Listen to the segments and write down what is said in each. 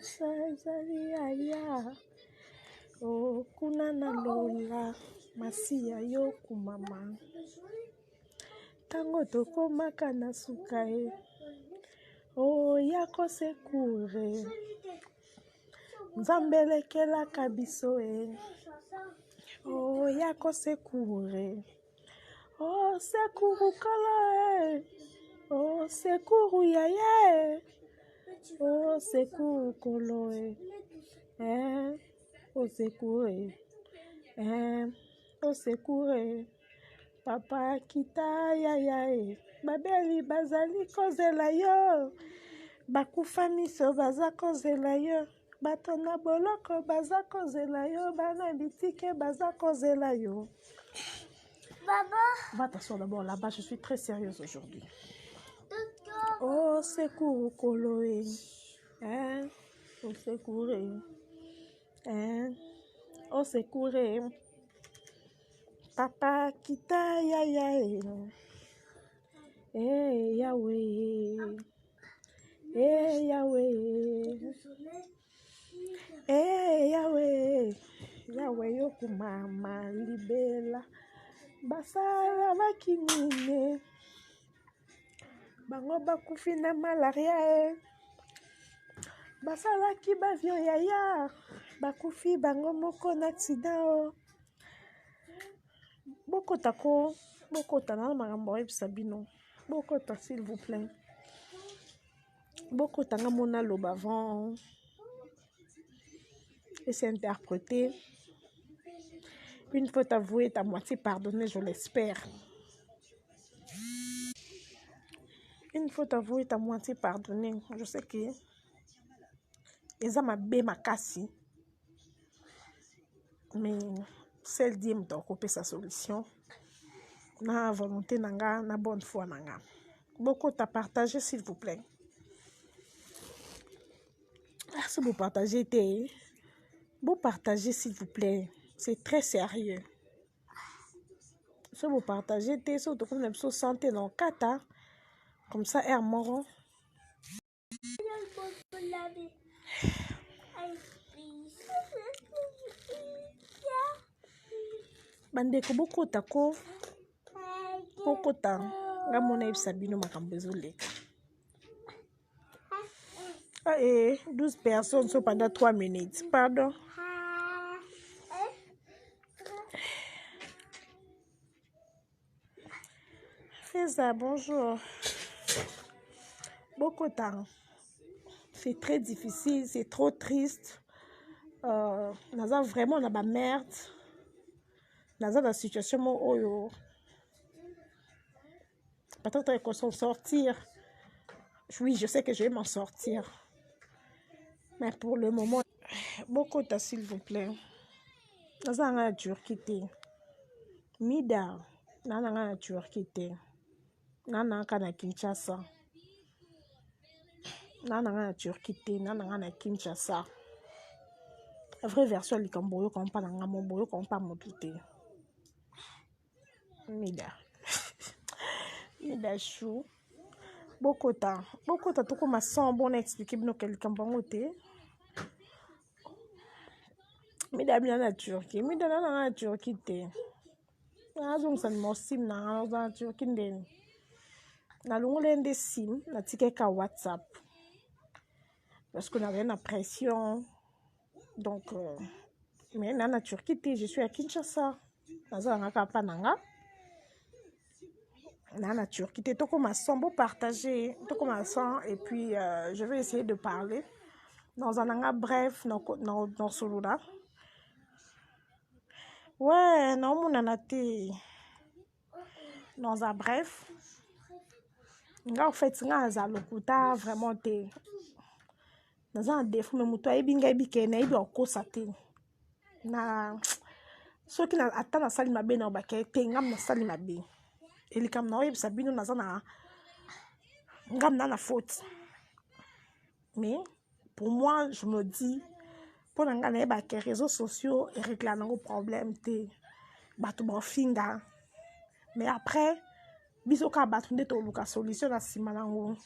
Sazali aya o kuna na lola masiya yo kumama tango tokomaka na suka e o yako sekure nzambelekelaka biso e o yako sekure o sekuru kala e o sekuru yaya e o sekuru kolo e o sekure o sekure papa kita yaya e babeli bazali kozela yo bakufa miso baza kozela yo bato na boloko baza kozela yo bana bitike baza kozela yo. Va t'asseoir d'abord là-bas, je suis très sérieuse aujourd'hui. Oh sekuru koloe o sekure o sekure papa kita yaya Yahweh Yahweh Yahweh yokumama libela basala bakinine bango bakufi na malaria basalaki bavio yaya bakufi bango moko na accident bokota na makambo oyebisa bino bokota s'il vous plaît bokota nga mona loba avant et c'est interprété. Une faute avouée est à moitié pardonnée, je l'espère. Une faute avouée est à moitié pardonnée. Je sais que les hommes ont ma casse, mais celle dit me couper sa solution. Na volonté nanga, na bonne foi nanga. Beaucoup à partager s'il vous plaît. Si vous partagez, vous partagez s'il vous plaît. C'est très sérieux. Si vous partagez, surtout comme vous santé dans le kata, comme ça, air mort. Bandeko beaucoup tako, beaucoup temps. La monnaie sabino makambezole. Ah 12 personnes sont pendant 3 minutes. Pardon. Fais ça, bonjour. Beaucoup de temps. C'est très difficile, c'est trop triste. Nous avons vraiment la merde. Nous avons la situation où peut-être qu'on s'en sortir. Oui, je sais que je vais m'en sortir. Mais pour le moment, beaucoup de temps, s'il vous plaît. Nous avons la Turquie. Mida, nous avons la Turquie. Nous avons la Kinshasa. Nous avons la Turquie. Nous avons la Kinshasa. La vraie version, c'est que nous avons pas de Mida. Mida chou. Beaucoup de temps, tout comme ça, bon expliquer nous quelqu'un pour monter. Mida bien la Turquie, mida la Turquie te. Na zong san mo sim na la Turquie den. Na longolende sim na tikeka WhatsApp. Parce qu'on avait une pression. Donc mais na la Turquie te, je suis à Kinshasa. Na zanga kapananga. Na la Turquie te, tout comme ça, bon partager, tout comme ça et puis je vais essayer de parler dans un angle bref dans ce là. Ouais, non, mon anate. Dans un bref. En fait, nga lokuta vraiment te. Dans un défaut, mais muto ebinga bikene ebi okosa te. Na so ki na atana sali mabe na obake te ngam na sali mabe. Eli kam na oyebisa bino na zana ngam na faute. Mais pour moi, je me dis pour les réseaux sociaux et réclamer nos problèmes te batu bon finga mais après biso ka batu nde to luka solution na simanango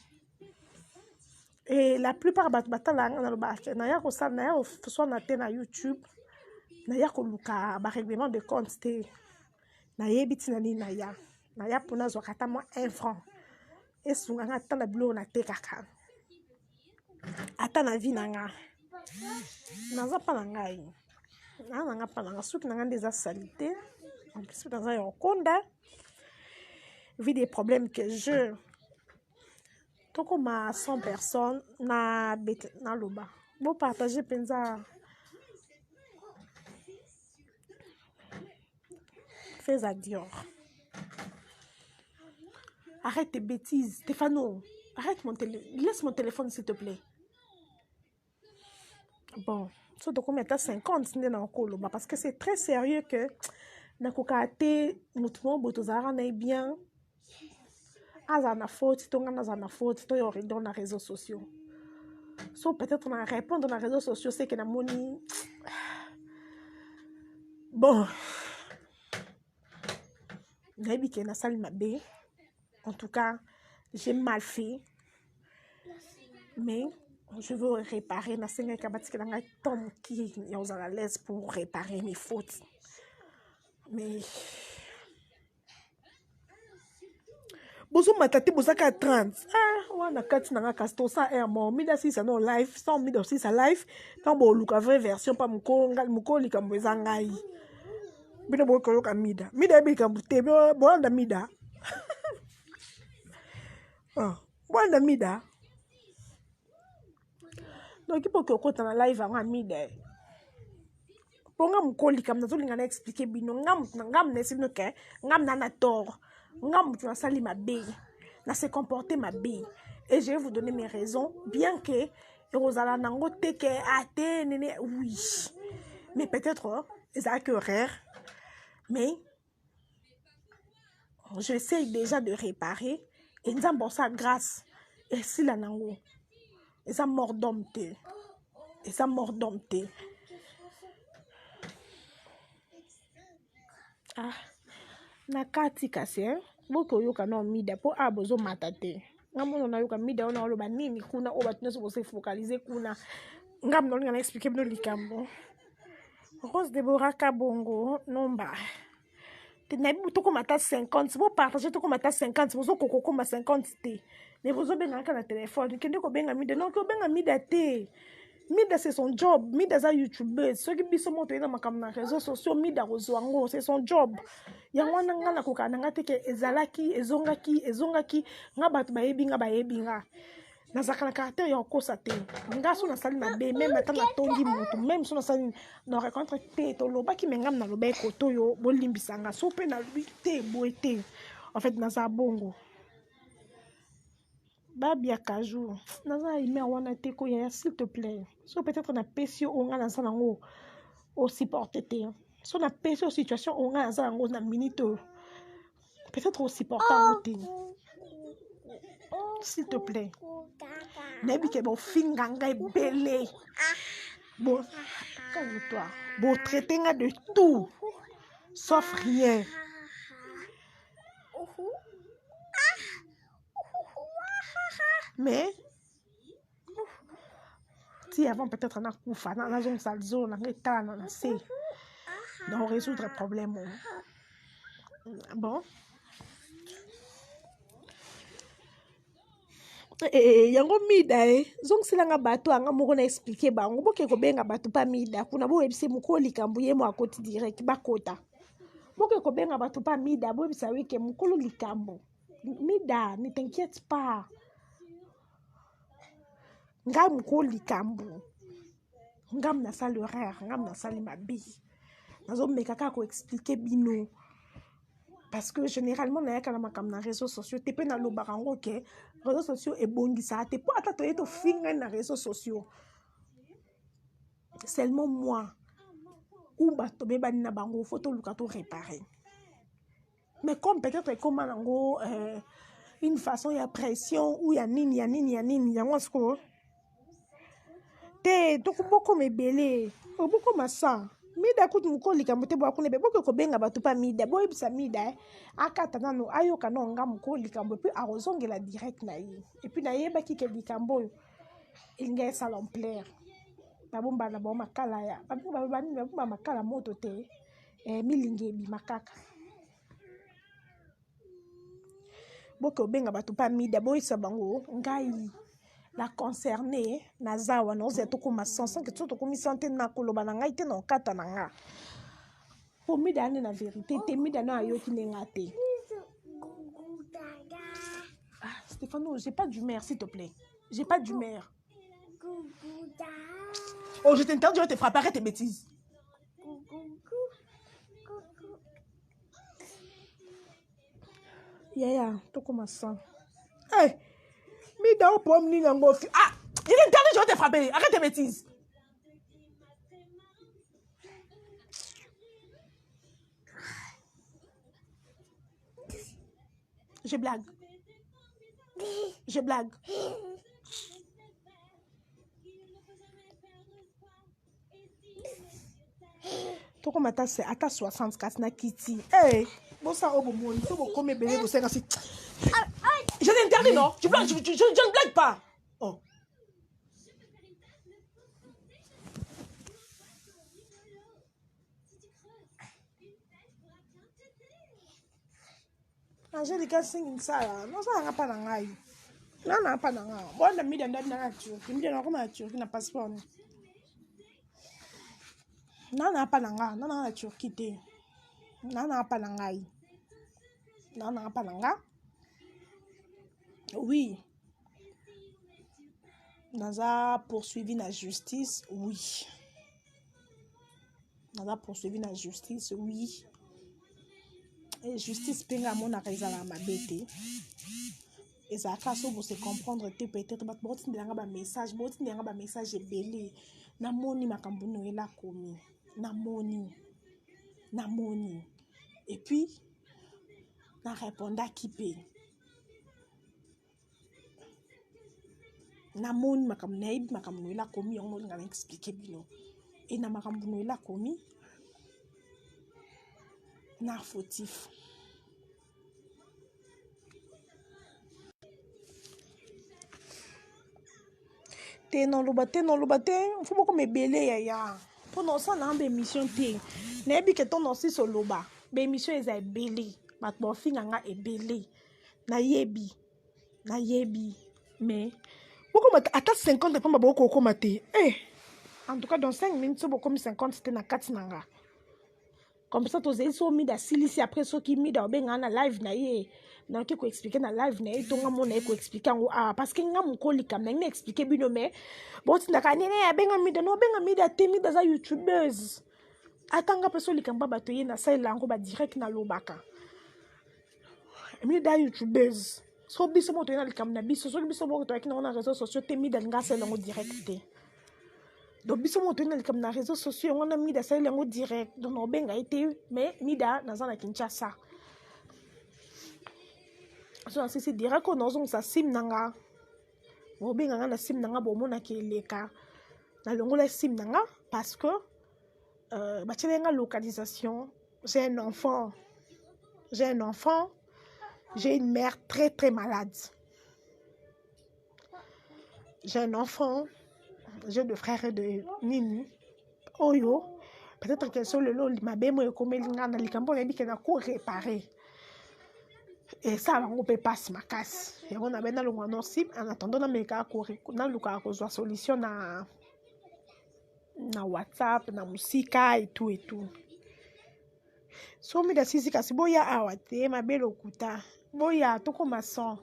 Et la plupart batalanga na loba naya ko sa naya soit na te na YouTube naya ko luka ba règlement de compte te na yebiti na ni naya pona zo kata mo 1 franc et sunga nga ta na bilo na te kaka ata na vie nanga naza pa na ngai na nga pa na nga suki na nga ndeza salité en plus dans un konda vu des problèmes que je toko ma 100 personnes na loba bon partager penza fais à Dior. Arrête tes bêtises Stéphano, arrête laisse mon téléphone s'il te plaît. Bon so toko meta 50 nde na okoloba parce que c'est très sérieux que na kokate mutumo botozara na bien azana faute tonga na zana faute to yori dans les réseaux sociaux. So peut-être on a répondre dans les réseaux sociaux c'est que na moni bon nabi ke na sali mabe. En tout cas j'ai mal fait mais je veux réparer na senga kabati ke na tom qui est à l'aise pour réparer mes fautes mais bozo matati bozaka 30 wana kati na kasto ça est mort mida si ça non live sans mida aussi ça live tant bo luka vraie version pa muko likambo ezangai bino boko yoka mida bi kambu te bolanda mida bolanda mida donc il faut que okota na live anga mida ponga mukoli kam nazolinga na expliquer bino ngam na sino ke ngam na tort ngam tu sali mabe na se comporter mabe et je vais vous donner mes raisons bien que Rosala nango te ke ate nene oui mais peut-être ça que rare mais j'essaie déjà de réparer et nous avons ça grâce et si la nango et ça mordomte na kati kasi boko yoka no mida po abozo matate ngamono na yoka mida ona oloba nini kuna o batune so se focaliser kuna ngam no ngana expliquer bino likambo Rose Deborah Kabongo nomba na toko mata 50 bo partager toko mata 50 bozo kokoko ma 50 te mais bozo benga na téléphone kende ko benga mida non ko benga mida te. Mida c'est son job, Mida za YouTuber, ceux qui biso moto ina makam na réseaux sociaux, Mida rozwango, c'est son job. Yango nanga na koka nanga teke ezalaki, ezongaki, nga batu bayebi nga. Na zakana caractère ya kosa te. Nga so na sali na be, même ata na tondi moto, même so na sali na rencontre te to loba ki mengam na loba ekoto yo bolimbisanga, so pe na te boete. En fait na za bongo. Babia Kajou, naza ime wana te ko ya s'il te plaît. So peut-être na pesio onga na sanango au supporter te. So na pesio situation onga na sanango na minute. Peut-être au supporter te. S'il te plaît. Nebi ke bon finganga belé. Bon, calme-toi. Bon traiter nga de tout sauf rien. Mais si avant peut-être na kufa na zone salzo na ngeta na se on résoudre le problème. Bon yango mida zong silanga bato anga moko na expliquer bango boke ko benga bato pa mida kuna bo ebise mukoli kambu ye mo akoti direct bakota boke ko benga bato pa mida bo ebisa wike mukolo likambo mida ne t'inquiète pas. Ngam mukoli kambu ngam na sali horaire ngam na sali mabi nazo meka ka ko expliquer bino parce que généralement na yaka na makam na réseaux sociaux te pe na lo barango ke réseaux sociaux e bongisa te po ata to yeto finga na réseaux sociaux seulement moi ou bato be bani na bango photo luka to réparer mais comme peut-être comme nango une façon ya pression ou ya nini yango sko te to boko mebele boko masa mida kutu mukoli kambote bo akune be boko ko benga batu pa mida bo ebisa mida akata nano ayoka no nga mukoli kambo puis arozongela direct na yi et puis na yeba ki ke likambo il y a salon plaire babomba na bon makala ya babomba makala moto te milingi bi makaka boko benga bato pa mida boyisa bango ngai la concernée nazawa no zeto ko masansa que tout ko mi santé na koloba na ngai te no kata na nga pour mida ane na vérité te mida na ayoki nenga te. Ah Stéphano, j'ai pas d'humeur s'il te plaît, j'ai pas d'humeur. Oh, je t'interdis de te frapper, arrête tes bêtises. Yaya, tu commences ça. Hey, mida au pomme ni nango. Ah, je t'interdis de te frapper, arrête tes bêtises. Je blague. Je blague. Tu comme à 64 na kiti. Hey, bon ça au bon monde, tu vas comme bébé vous 56. Je t'interdis non? Tu blagues, je ne blague pas. Oh. Angelica singing ça, non ça n'a pas d'angaï. Non, n'a pas d'angaï. Bon, on a mis dans la nature. Il me dit non, comment la Turquie n'a pas passeport. Non, n'a pas d'angaï. Non, la Turquie te. Non, n'a pas d'angaï. Non, n'a pas d'angaï. Oui. Naza poursuivi la justice, oui. Naza poursuivi la justice, oui. Et justice penga mona kaizala mabete. Et ça casse pour se comprendre peut-être but bon tindelanga ba message ebele na moni makambo no ela komi na moni et puis na répondre qui peut na moni makambo no ela komi yango ngana expliquer bino et na makambo no ela komi na fautif. Te non lobate, faut beaucoup me belé ya. Pour non ça na émission te. Na bi que ton aussi so loba. Be émission est belé. Mat bon finanga est belé. Na yebi. Mais beaucoup ata 50 pas beaucoup komate. En tout cas dans 5 minutes so beaucoup 50 c'était na 4 nanga. Comme ça tous ils sont mis da silisi après ceux qui mis da benga na live na ye. Na ki ko expliquer na live na etonga mona ko expliquer ngo parce que nga mukoli kam na expliquer bino mais bon tinaka nene ya benga mida no benga mida temi da za youtubeuse atanga peso likamba bato ye na sai lango ba direct na lobaka mida youtubeuse so biso moto na likamba na biso so biso moto to na réseaux sociaux temi da nga sai lango direct donc biso moto na likamba na réseaux sociaux on a mida sai lango direct donc no benga été mais mida na za na Kinshasa. So c'est direct qu'on a ça sim nanga bo benga na sim nanga bo mona ke leka na longola sim nanga parce que ba tchelenga localisation j'ai un enfant j'ai une mère très très malade, j'ai un enfant, j'ai deux frères et de nini oyo peut-être que sur le lot ma bemo e komelinga na likambo na bikena ko réparer. Et ça, on peut pas se macasse. Et on a bien le mois sim en attendant na meka ko na luka ko zo solution na WhatsApp na musika et tout. So mi da sisi kasi boya awate ma belo kuta. Boya to comme ça.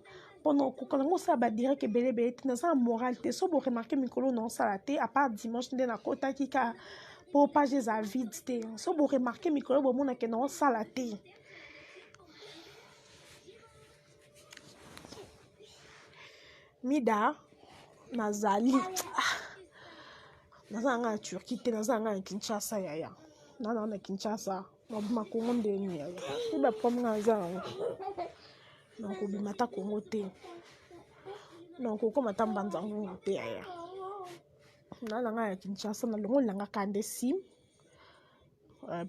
Pendant ko quand ça ba dire que belé na ça moral te so bo remarquer mikolo non salaté à part dimanche na kota kika pour page za vide te. So bo remarquer mikolo bo mona que non salaté. Mida nazali nazanga Turquie te nazanga Kinshasa yaya na Kinshasa mabuma Kongo ndeni yaya iba pomna zanga donc bimata Kongo te donc ko mata mbanza ngo te yaya nazanga Kinshasa na longo langa kande sim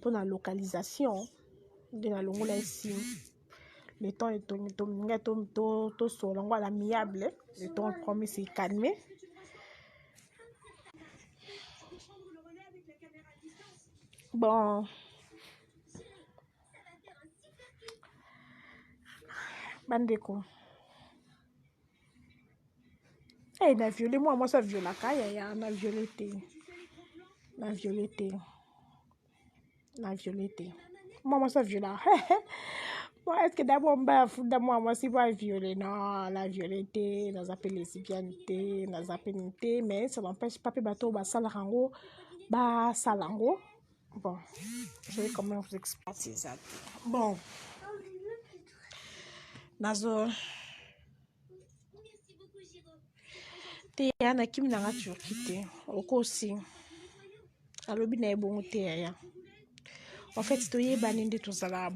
pour la localisation de la longo la sim. Le temps est to solongo à l'amiable, le temps premier c'est calmé Bon. Bandeko. Eh, na violé, moi, ça viole la caille, na violeté. Na violeté. Na violeté. Moi, ça viole. Moi, est-ce que d'abord, moi, si pas violer, non, la violeté, nous appelle lesbianité, nous appelle, mais ça n'empêche pas que bateau, bah, salarango, bah, salango. Bon, je vais quand même vous expliquer ça. Bon. Nazo. Te yana kim nanga turquité. Oko aussi. Alobi na ebongo te ya. En fait, to yeba ninde to sala.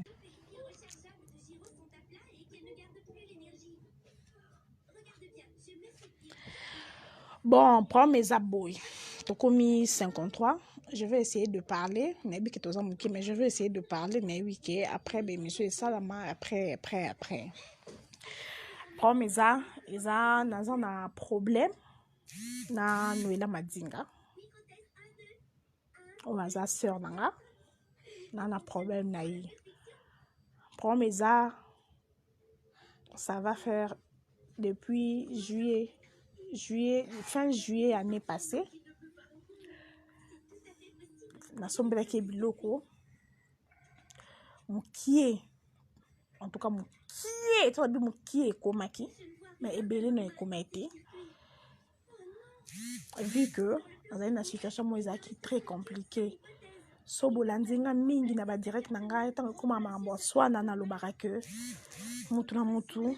Bon, prends mes aboys. Tokomi 53. Je vais essayer de parler. Mais je vais essayer de parler. Mais oui, après, ben, monsieur Salama, après. Prends mes a, n'a un problème. Na Noëlla Madinga. On va sa sœur nanga. Na un problème naï. Prends mes a. Ça va faire depuis fin juillet année passée. Na sombra ke biloko. Mukie. En tout cas, mukie. Tu vas dire mukie komaki. Mais ebele na ekomete. Vu que dans une situation qui est très compliquée. So bolandinga mingi na ba direct nanga etango koma mambo swana na lobaka que mutu na mutu.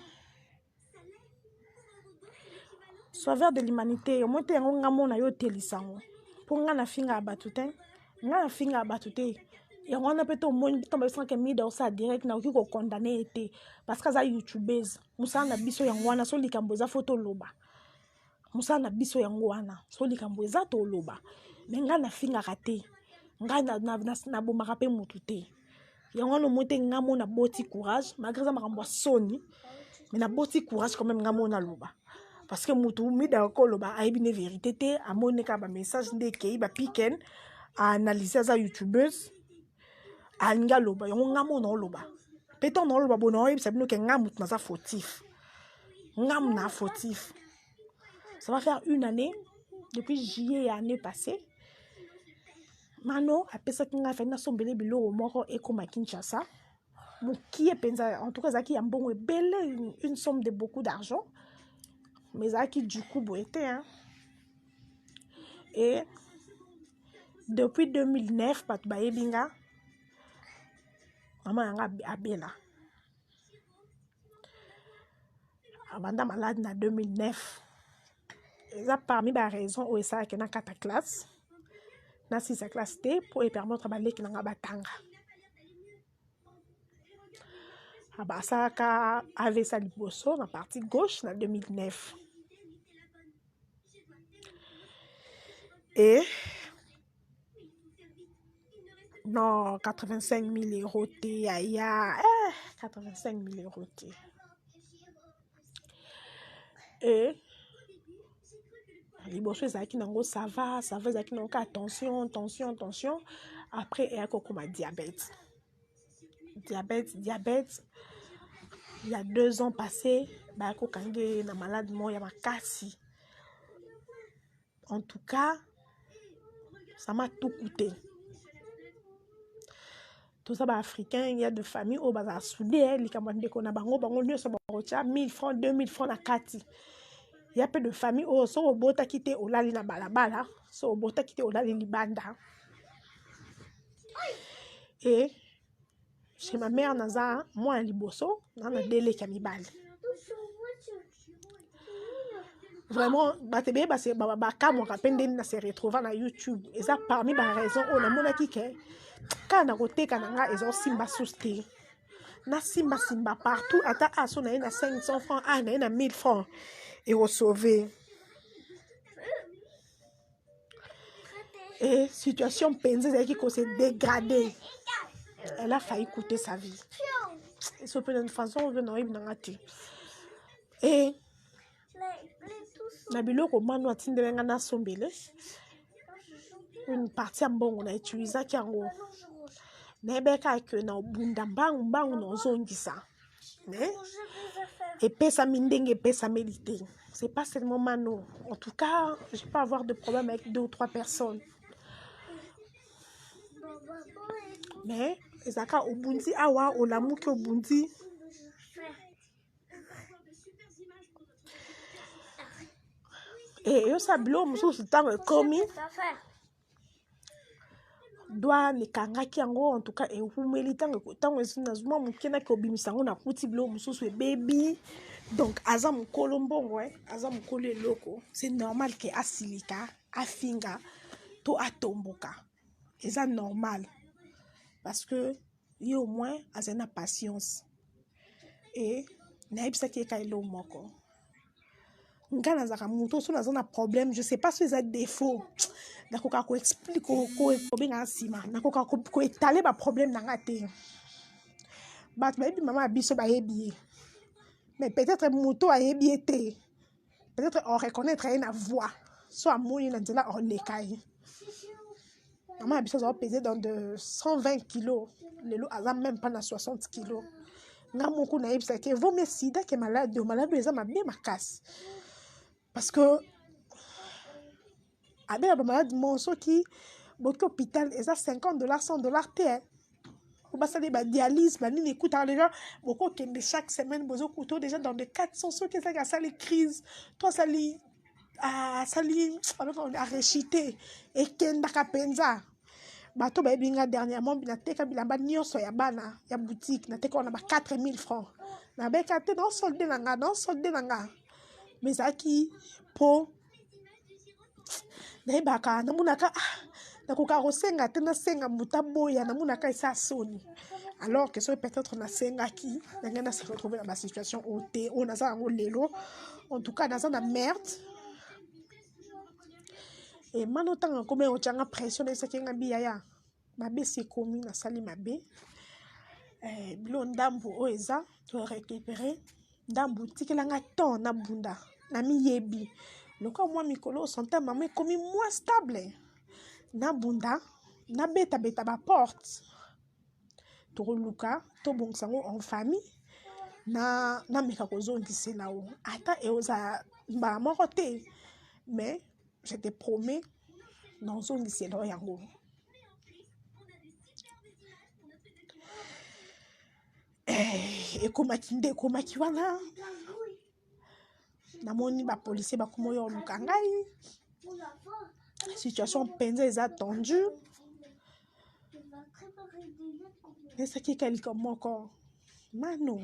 Sauveur de l'humanité, au moins te yango ngamo na yo telisango. Pour nga na finga abatute, nga na finga abatute. Yango na peto moni tombe sanke mida osa direct na okiko condamner été parce que za youtubeuse. Musa na biso yango wana so likambo za photo loba. Musa na biso yango wana so likambo za to loba. Mais nga na finga raté. Nga na bomaka pe mutu te. Yango no mote ngamo na boti courage, malgré ça makambo soni. Mais na boti courage quand même ngamo na loba. Parce que mutu mida ko loba aibi ne vérité te amone ka ba message ndeke ba piken a analyser za youtubeuse a nga loba yango ngamo na loba. Peton na loba bono aibi sabino ke ngamu na za fautif. Ngam na fautif. Ça va faire une année depuis juillet année passée. Mano apesa kinga fa na sombele bilo moko ekoma Kinshasa. Mukie penza en tout cas zaki ambongo ebele une somme de beaucoup d'argent. Mais zaki du coup boité hein. Et depuis 2009 pat ba ebinga maman yanga abela. Abanda malade na 2009. Et ça parmi les raisons où ça que na 4 classe. Na 6 classe T pour permettre ba leki na batanga. Abasaka avait sa liboso na partie gauche na 2009. Et non 85 000 euros T aya 85 000 euros T. Et liboso ezaki nango ça va ezaki nango attention. Après il y a comme diabète. Il y a 2 ans passés, bah ko kange na malade mo ya makasi. En tout cas, ça m'a tout coûté. Tout ça, bah, africain, il y a de familles où bah, soudé, les camarades qu'on a bango, 1000 francs, 2000 francs na kati. Il y a peu de familles où so obota quitté au lali na balabala, so obota quitté au lali libanda. Et chez ma mère naza, moi en liboso, on a délai kamibali. Vraiment, batebe ba se ba kamo kapende na se retrouver na YouTube. Et ça parmi ba raison on a mona ki ke kana kote kananga ezo simba souste. Na simba partout ata aso na 500 francs, na 1000 francs et au sauver. Et situation penze qui s'est dégradée. Elle a failli coûter sa vie. Et sur une façon on veut non ibnangati. Et na biloko mano atindelenga na sombele une partie bon on a utilisé qui en nebeka que na bunda mbangu no zongisa mais et pesa mindenge pesa méditer c'est pas seulement mano en tout cas je peux avoir de problèmes avec 2 ou 3 personnes mais ezaka obundi awa olamuki obundi et yo sabilo mususu tango komi doit ne kangaki yango en tout cas ehumeli tango ezina mukena ki obimisa yango na kuti bilo mususu baby donc aza mukolo mbongo aza mukolo eloko c'est normal que asilika afinga to atomboka eza normal parce que ye au moins aza na patience et nayebisaki eka elo moko nga nazaka mutu so naza na problème je sais pas si eza défaut nakoka koexplique kobenga nsima nakoka koetale baproblème na nga te bato bayebi mama ya biso bayebi ye mais peut-être moto ayebi ye te peut-être on reconnaître ye na voix so amoni na nzela oleka ye mama ya biso azala pesé dans de 120 kilos lelo aza même pas na 60 kilos nga moko nayebisaki vaut mieux sida ke malade eza mabe makasi parce que abela bamalade mo soki boki hôpital eza $50 $100 te obasali badialyse banini ekutaka déjà bokokende chaque semaine bozokuta déjà dans de 400 soki ezaki asali crise to asali arechite ekendaka mpenza bato bayebi nga dernièrement nateka bilamba nyonso ya bana ya boutique nateka wana 4000 francs nabeka te naosolde na nga mais ezalaki po nayebaka namonaka nakoka kosenga te nasenga moto aboya namonaka esa soni alors que soki peut-être nasengaki nangai nase retrouver na basituation oyo te oyo naza yango lelo en tout cas naza na merde et mano ntango akomi otyanga pression naesaki nga biyaya mabe si ekomi nasali mabe bilo ndambu oyo eza to récupérer ndambu tikelanga temps na bunda na miyebi lokola mwa mikolo santé mama ekomi mwa stable na bunda na beta ba porte toluka tobongisa ngo en famille na meka kozongisela o ata eoza mbala moko te mais je te promets nazongisela yango ekomaki wana namoni bapolisier bakoma oyo oluka ngai situation mpenza eza tendue esaki kelika moko mano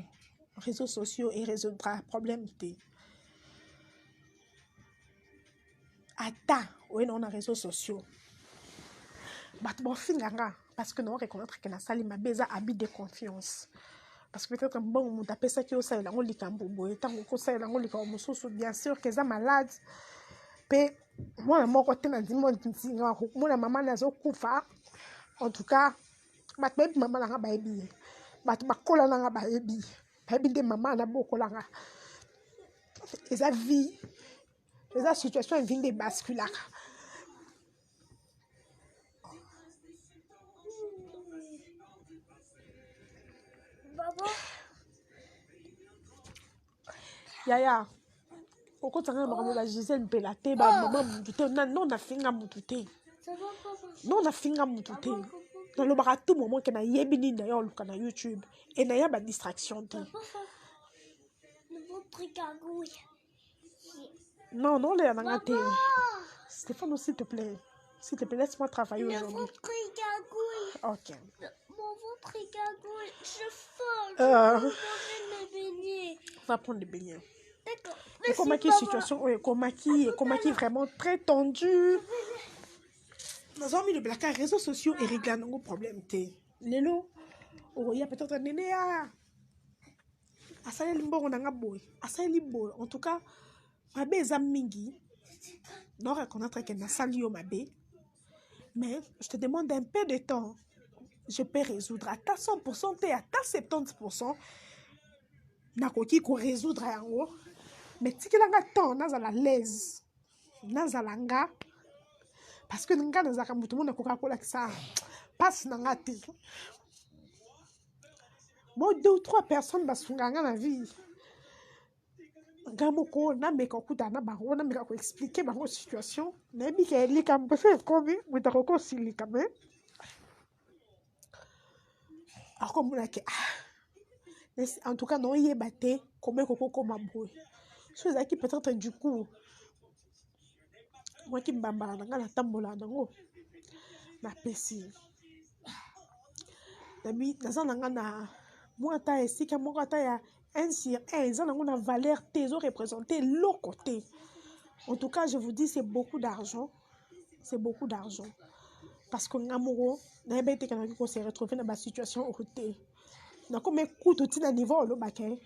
réseaux sociaux et résoudra problème te ata oyena na réseaux sociaux bato bofinga nga parce que naoreconnaître ke nasali mabe eza habit de confiance parce que peut-être mbongo moto apesaki osalela yango likambo boye ntango okosalela yango likambo mosusu bien sûr ke eza malade mpe mwana moko te nandimi mona mama nazokufa en tout cas bato bayebi mama nanga bayebi ye bato bakola nanga bayebi nde mama nabokolanga eza vie eza situation evi nde basculaka yaya okotanga makambo ba Gisèle mpela te bamama mutu te non nafinga mutu te nalobaka tout moment ke nayebi nini na yo oluka na YouTube et naya badistraction te non oleya nanga te Stéphane s'il te plaît laisse-moi travailler aujourd'hui ok mon ventre est gargouille, je folle, va prendre des beignets. D'accord. Et comment qui situation comment qui vraiment très tendu. Nous avons mis le black réseaux sociaux et régler nos problèmes té. Lelo, il y a peut-être un néné à asali limbo nanga boy. Asali limbo. En tout cas, ma beza mingi. Non reconnaître que na sali yo ma bé. Mais je te demande un peu de temps. Je peux résoudre à ta 100% et à ta 70%. Nakoki ko résoudre yango. Mais si tu as temps, nazala l'aise. Nazalanga parce que nga nazaka mutu mona koka que ça passe na nga te. Moi 2 ou 3 personnes basunga nga na vie. Nga moko na meka kuta na bango na meka ko expliquer bango situation. Na bi ke li kam peut comme muta ko sili quand même. Alors mona ke en tout cas non yeba te comment koko maboy. So ezaki peut-être du coup moi qui mbambala na nga na tambola nango na pesi. Nabi naza na nga na moi ta esika moko ta ya 1 sur 1 ils ont une valeur tezo représenter l'autre côté. En tout cas je vous dis c'est beaucoup d'argent, c'est beaucoup d'argent parce que ngamoro na bete kana ko se retrouver dans ma situation au côté na comme écoute au na niveau lo baké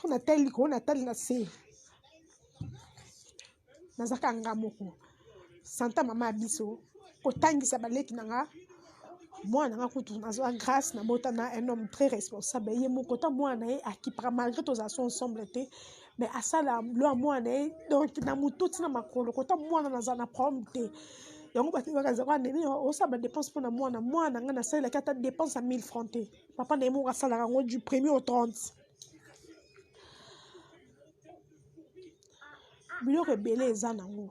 on a tel na se nazaka ngamoko santa mama biso ko tangisa baleki nanga moi nanga kutu nazo grâce na botana un homme très responsable ye mon kota moi na aki malgré tous actions ensemble té mais à ça la lo moi na donc na mututi na makolo kota moi na za na problème té yango bati bakaza kwa nini o ça ba dépense pour na moi na nga na sala kata dépense à 1000 francs té papa na mo sala ngo du 1er au 30 biloko ebele eza nango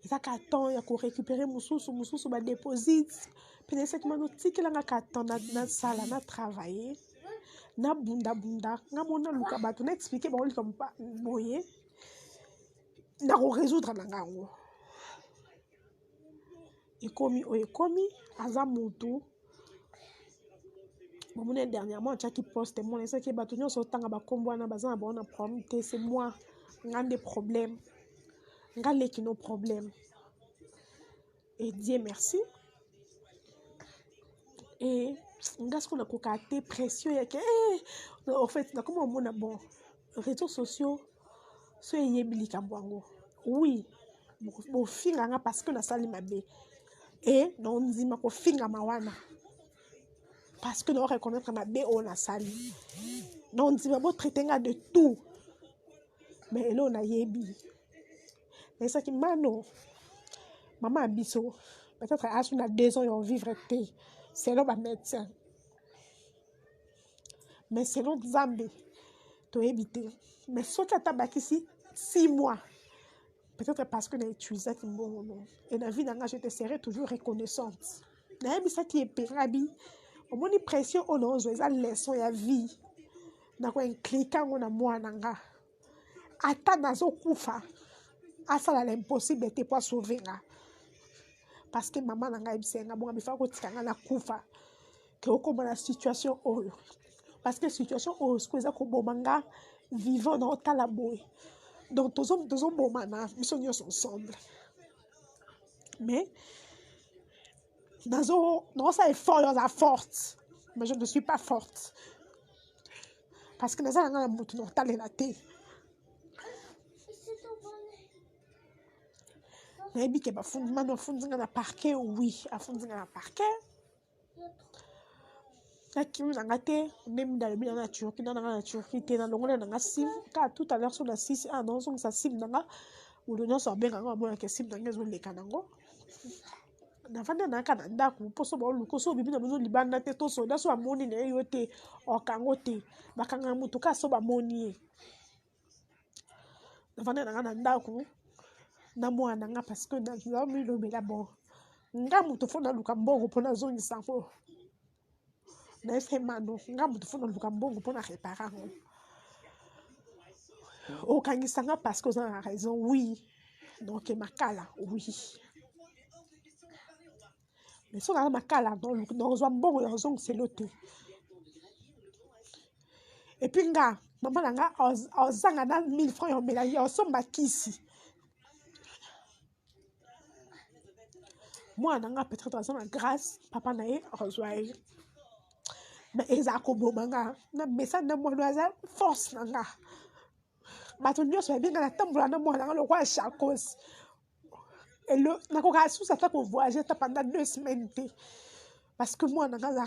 eza carton ya ko récupérer mususu ba déposit puis c'est que mano tikelanga carton na sala na travailler na bunda nga mona luka bato na expliquer ba oli comme boye na ko résoudre na ngango ekomi aza mutu bomone dernièrement tchaki poste mon esa ke bato nyonso tanga ba kombwana bazana ba on problème te c'est moi nga des problèmes nga leki nos problèmes et Dieu merci et nga ce qu'on a cocaté pression ya que en fait na comment on a bon réseaux sociaux so yebili kabwango oui bo finga nga parce que na sali mabe et non ndima ko finga mawana parce que non reconnaître mabe on a sali non ndima bo traiter nga de tout mais là on a yebi mais ça qui mano maman abiso peut-être à son a 2 ans on vivre té c'est là ba médecin mais c'est l'autre Zambie to éviter mais ce qui t'a bakisi 6 mois peut-être parce que j'ai utilisé qui bon non et la vie d'anga je te serai toujours reconnaissante na yebi ça qui est pérabi au moins pression on a joué ça leçon ya vie na ko incliquant on a moi nanga ata nazo kufa asala l'impossible te pour sauver nga parce que maman nanga ibisenga bonga bifa ko tikanga na kufa ke okoma na situation oyo parce que situation oyo skoza ko bomanga vivant dans tala boy donc tous bomana biso nyonso ensemble mais nazo non ça est fort dans la forte mais je ne suis pas forte parce que naza nga na mutu no tala la té nayebi ke bafundimano afundinga na parquet oui afundinga na parquet nakimi nanga te même dans le milieu na Turquie na Turquie te na longola nanga sim ka tout à l'heure sur la 6 non so sa sim nanga ou le nyonso abenga nga bona ke sim nanga zo leka nango na vanda na ka na ndako poso ba luko so bibi na bozo libanda te to so da so amoni na yo te okango te bakanga mutu ka so ba moni na vanda na ndako na mwana nga parce que na mi lo bela bon nga mutu fona luka mbongo pona zoni sanfo na ese mano nga mutu fona luka mbongo pona réparer ngo o kangisanga parce que ça a raison oui donc makala oui mais so na makala donc zo mbongo ya zoni c'est loté et puis nga maman nga ozanga na 1000 francs yo mela yo somba kisi moi nanga peut-être dans la grâce papa na rejoindre mais ezako bomanga na message na moi na force nanga bato nyonso bien na tambola na moi nanga le roi chakos et le na ko ka sous ça ko voyager pendant 2 semaines parce que moi nanga za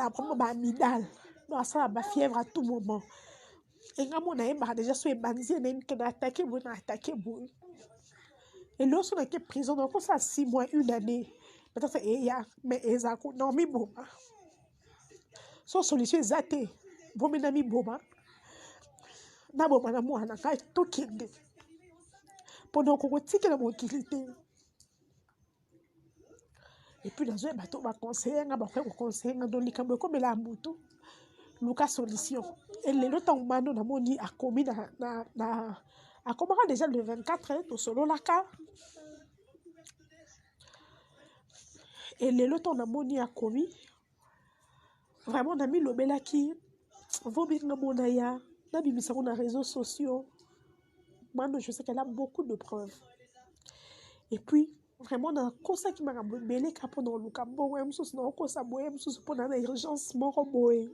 vraiment ba amygdale non ça ba fièvre à tout moment Et on a déjà soit bandit, on a attaqué, on a attaqué. Et lorsqu'on a été prison, donc on a 6 mois, 1 année. Peut-être il y a, mais ils ont non mis bon. Son solution est zate. Bon, mais n'a mis bon. Na bon, na moi, na kai to kinde. Pendant qu'on tique la mobilité. Et puis dans un bateau, va conseiller, on va faire conseiller, on donne les camps comme la moto. Lucas solution. Et les autres on m'a dit à commis à comment déjà le 24 tout solo la cas. Et les autres on a dit à commis. Vraiment on a mis le bel qui vaut bien que mon aya n'a mis ça sur les réseaux sociaux. Moi je sais qu'elle a beaucoup de preuves. Et puis vraiment dans le ça qui m'a belé capon dans le cambo ouais me sous non ça boye me sous pour dans l'urgence mon boye.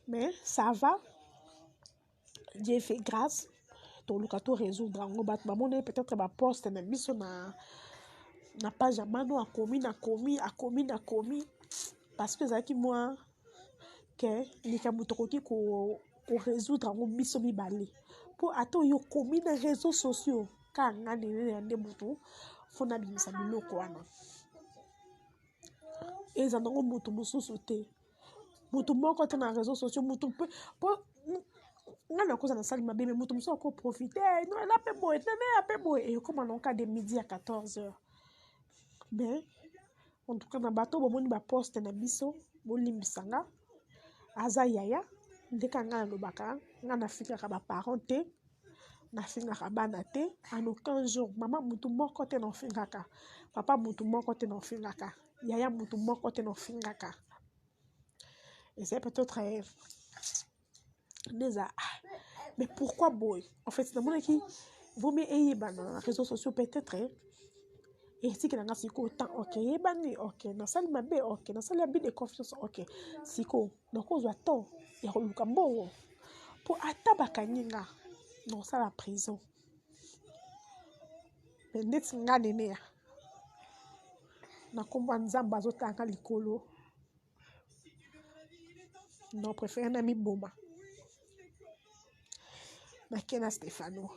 Mais ça va. Dieu fait grâce. Ton locato résoudre en bat maman peut-être ma poste na biso na page mano a commis parce que ça qui moi que les kamutoki ko résoudre en biso mi balé pour ato yo commis na réseaux sociaux ka ngani ne ndé mutu fona bimisa biloko wana eza ndongo mutu mususu te mutu moko te na réseaux sociaux mutu pe on a cause na salle mabe mais mutu muso ko profiter non elle a pe boy elle a pe boy et comme en cas de midi à 14h mais en tout cas na bateau bomoni ba poste na biso bolimbisanga aza yaya ndeka nga lobaka nga na fikaka ba parents te na fingaka bana te en aucun jour maman mutu moko te na fingaka papa mutu moko te na fingaka yaya mutu moko te na fingaka et c'est peut-être mais pourquoi boy en fait c'est mon qui vous me ayez dans les réseaux sociaux peut-être et si que n'a pas autant ok bani ok na sali mabe ok na sali abi de confiance ok siko donc on doit temps ya luka mbongo pour atabaka nyinga non ça la prison mais net nga nene ya na komba nzamba azotanga likolo non préfère na mi boma na Kena Stefano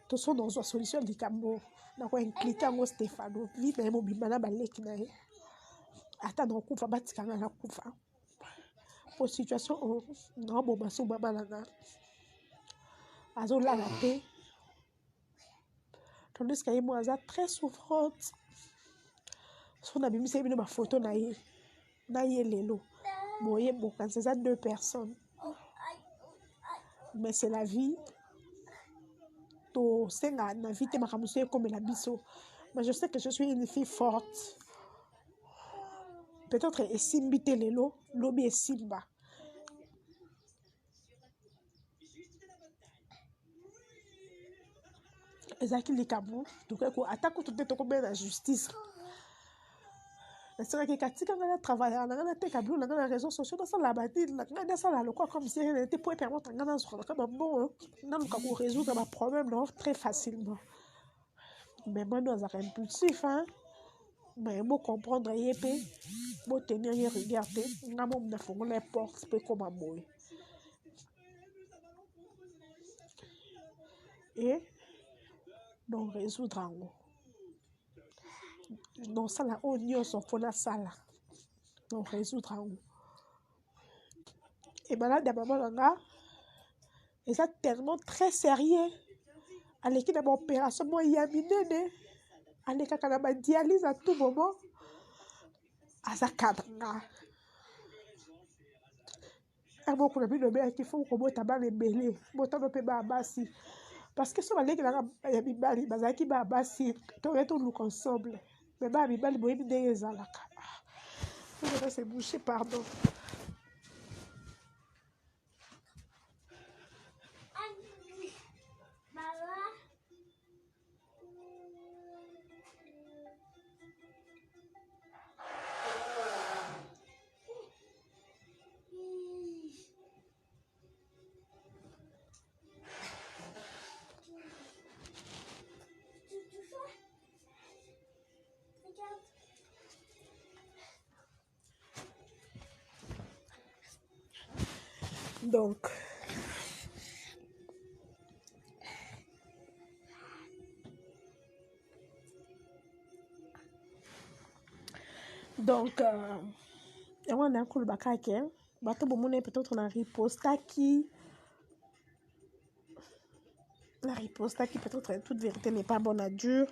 to so dans une solution di kambo na ko impliquer ngo Stefano vite na mo bimana baleki na ye ata na kufa batikanga na kufa pour situation non bon baso baba na azolala te tandis que moi aza très souffrante son abimisa bino ba photo na ye lelo boye boka c'est ça 2 personnes mais c'est la vie to senga na vie te makamuso comme la biso mais je sais que je suis une fille forte peut-être esimbi te lelo lobi esimba ezaki likambo tokeko ata kutu te tokobela na justice nasengaki katika nga na travailler na teka bilo na réseaux sociaux nasala badile na nga nasala lokwa comme si rien n'était pour permettre nga nazwaka kama bon naluka ko résoudre ma problème non très facilement mais moi nous azaka impulsif hein mais bon comprendre yep bon tenir y regarder nga mo na fongola les portes peut comme un boy et donc résoudre en non ça la on son pour la salle donc résoudre en et malade de maman là et ça tellement très sérieux à l'équipe de mon opération moi il y a minene à l'équipe de ma dialyse à tout moment à sa cadre à mon collègue le mec qui faut qu'on boit tabac les belés botant le péba bassi parce que sur la ligue là il y a bibali bazaki ba bassi to reto nous ensemble mais ba bibali boyebi ndenge ezalaka c'est bouché pardon Donc, et on a un coup le bakake, bateau bomone peut-être on a ripostaki. La ripostaki peut-être toute vérité n'est pas bonne à dur.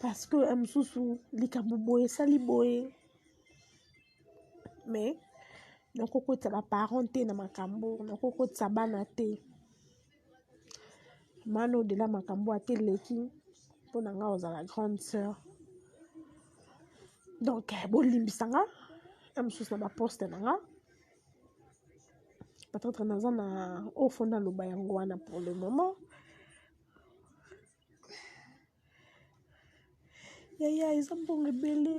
Parce que amsusu likabuboye saliboye. Mais nokoko tsaba parenté na makambo, nokoko tsaba na te. Mano de la makambo a te leki pour nanga oza la grande sœur. Donc bon limbisanga amsusu na ba poste nanga. Peut-être naza na au fond na loba yango wana pour le moment. Yaya, ils ont bon rebelle.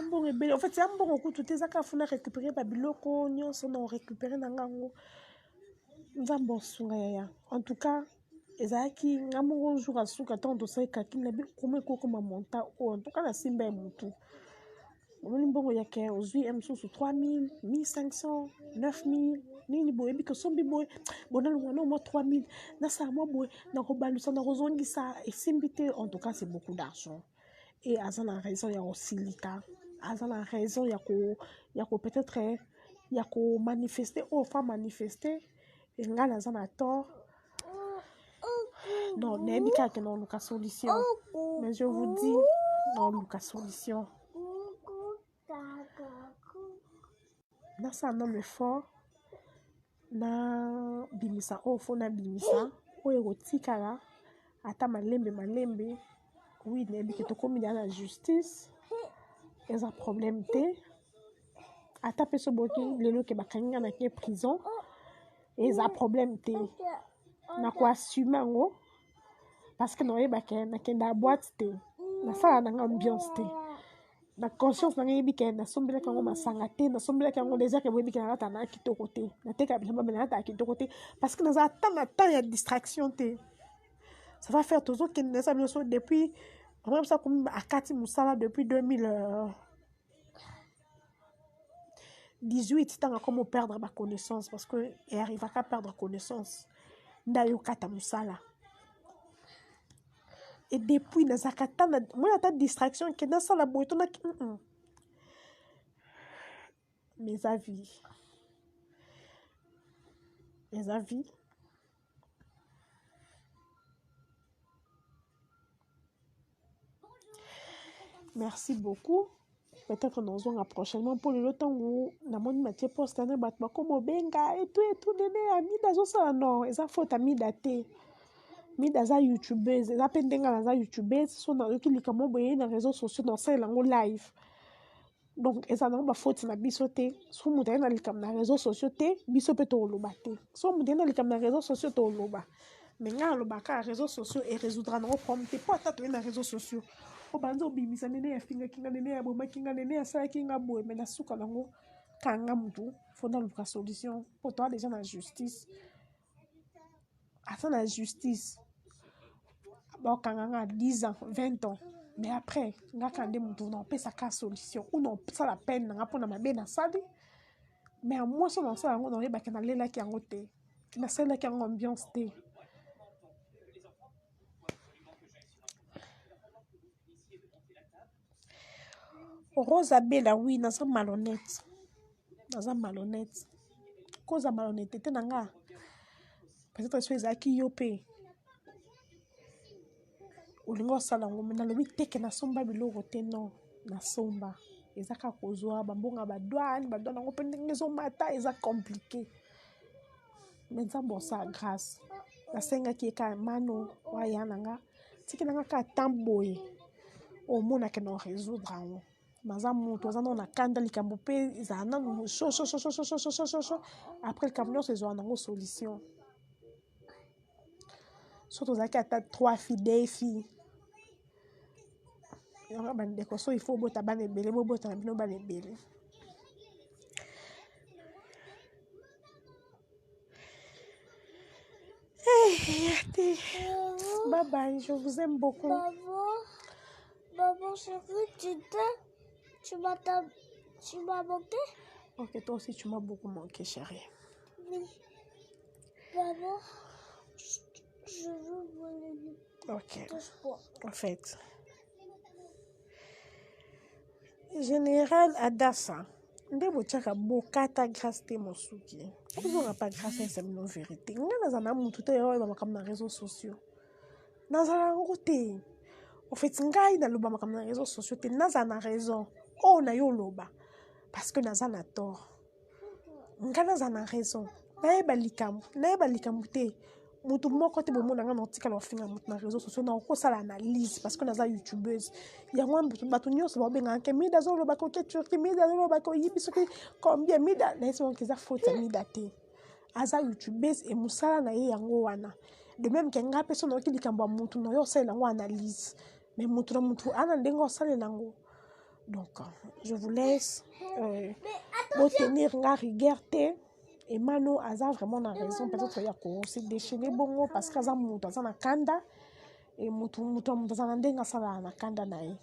Bon rebelle. En fait, c'est un bon coup. Tout est à faire récupérer Babiloko. Nous sommes récupéré Nangango. Nous avons bon soin, yaya. En tout cas, ezaki ngamongo jour à souka tant de ça kaki na bi comme ma monta ou en tout cas la simba est montou. On bon yake aujourd'hui M sous 3000, 1500, 9000. Nini boy bi que son bi boy bonal wana mo 3000 na sa mo boy na ko balusa na rozongi ça et simbité en tout cas c'est beaucoup d'argent. Et azana raison ya osilika azana raison ya ko peut-être ya ko manifester ou pas manifester et ngala azana tort. Non, n'ebika que non luka solution. Mais je vous dis non luka solution. Na sa un homme fort na bimisa ofo na bimisa oyo kotikala ata malembe. Oui, n'ebika to komi dans la justice. Ils ont problème te. Ata peso boki lelo ke bakanga na ke prison. Ils ont problème te. Na ko assumer ngo parce que non yebaka na kenda boîte te. Na sala na ambiance te. Na conscience na ngebi ke na sombela kango masanga te, na sombela kango déjà ke boyebi ke na ta na kitoko te. Na te ka bilamba na ta kitoko te parce que na temps ya distraction te. Ça va faire toujours que na sabino so depuis même ça comme akati musala depuis 2018 tant comme perdre ma connaissance parce que il arrive à perdre connaissance. Ndayo kata musala. Et depuis nazakata moi na ta distraction que dans ça la boito na mes avis merci beaucoup. Peut-être nous allons prochainement pour le temps où na moni Mathieu poste na batma comme benga et tout nene ami dazo ça non eza faute ami daté mi daza youtubeuse eza pendenga na za youtubeuse so na yoki likamo boye na réseaux sociaux dans ça lango live donc eza na ba faute na biso te so muta na likam na réseaux sociaux te biso pe to loba te so muta na likam na réseaux sociaux to loba mais nga loba ka réseaux sociaux et résoudra nos problèmes te pas ta to na réseaux sociaux o banzo bimisa nene ya finga kinga nene ya boma kinga nene ya sala kinga boye mais na suka lango kanga mutu faut luka solution pour toi déjà na justice attends la justice bon kanga 10 ans 20 ans mais après nga kande mutu non peut ça ka solution ou non ça la peine nga pona mabe na sali mais à moi so non ça ngo non yeba kana lela ki yango te na sala ki yango ambiance te. Rosa Bella, oui, naza malhonnête. Cause à malhonnêteté nanga. Peut-être que ezaki yopé. Olingo sala ngombe na lobi teke na somba biloko te non, na somba. Ezaka kozwa bambonga badouane ngo pe ngezo mata eza compliqué. Mais ça bon ça grâce. La senga ki ka mano wa yananga. Tiki nanga ka tamboye. Au mona ke non résoudre ngo. Maza moto za na kanda likambo pe za na cho après le camion c'est zo na solution surtout za ki ata 3 filles 2 filles ya ba ndeko so il faut bota ba lebele bo bota bino ba lebele bye bye, je vous aime beaucoup. Maman chérie, tu m'as monté? Ok, toi aussi, tu m'as beaucoup manqué, chérie. Oui. Maman, je veux voler Ok. de sport. En fait, Général Adassa, nde botiaka bokata grâce te mosuki. Ozonga pas grâce à une vérité. Nga nazana mutu te oyo makambo na réseaux sociaux. Nazala ngo te. En fait, ngai naloba makambo na réseaux sociaux te nazala na raison. Oh na yo loba parce que naza na tort. Nga nazala na raison. Nayeba likambo te. Mutu moko te bomona nga na otikala ofinga mutu na réseaux sociaux na okosala analyse parce que naza youtubeuse. Yango bato nyonso babengaka ke Mida azoloba ko ke Turki, Mida azoloba ko yibi soki combien Mida nayesi bonke eza faute ya Mida te. Aza youtubeuse e mosala na ye yango wana. De même ke nga mpe so nayoki likambo ya mutu na yo osalela yango analyse. Mais mutu na mutu ana ndenge osalela yango. Donc, je vous laisse retenir nga rigueur te. Et Mano Aza vraiment na raison. Peut-être qu'il y a aussi déchaîné bongo parce qu'Aza Mouta Aza na kanda. Et Mouta Aza na ndenga sala na kanda na ye.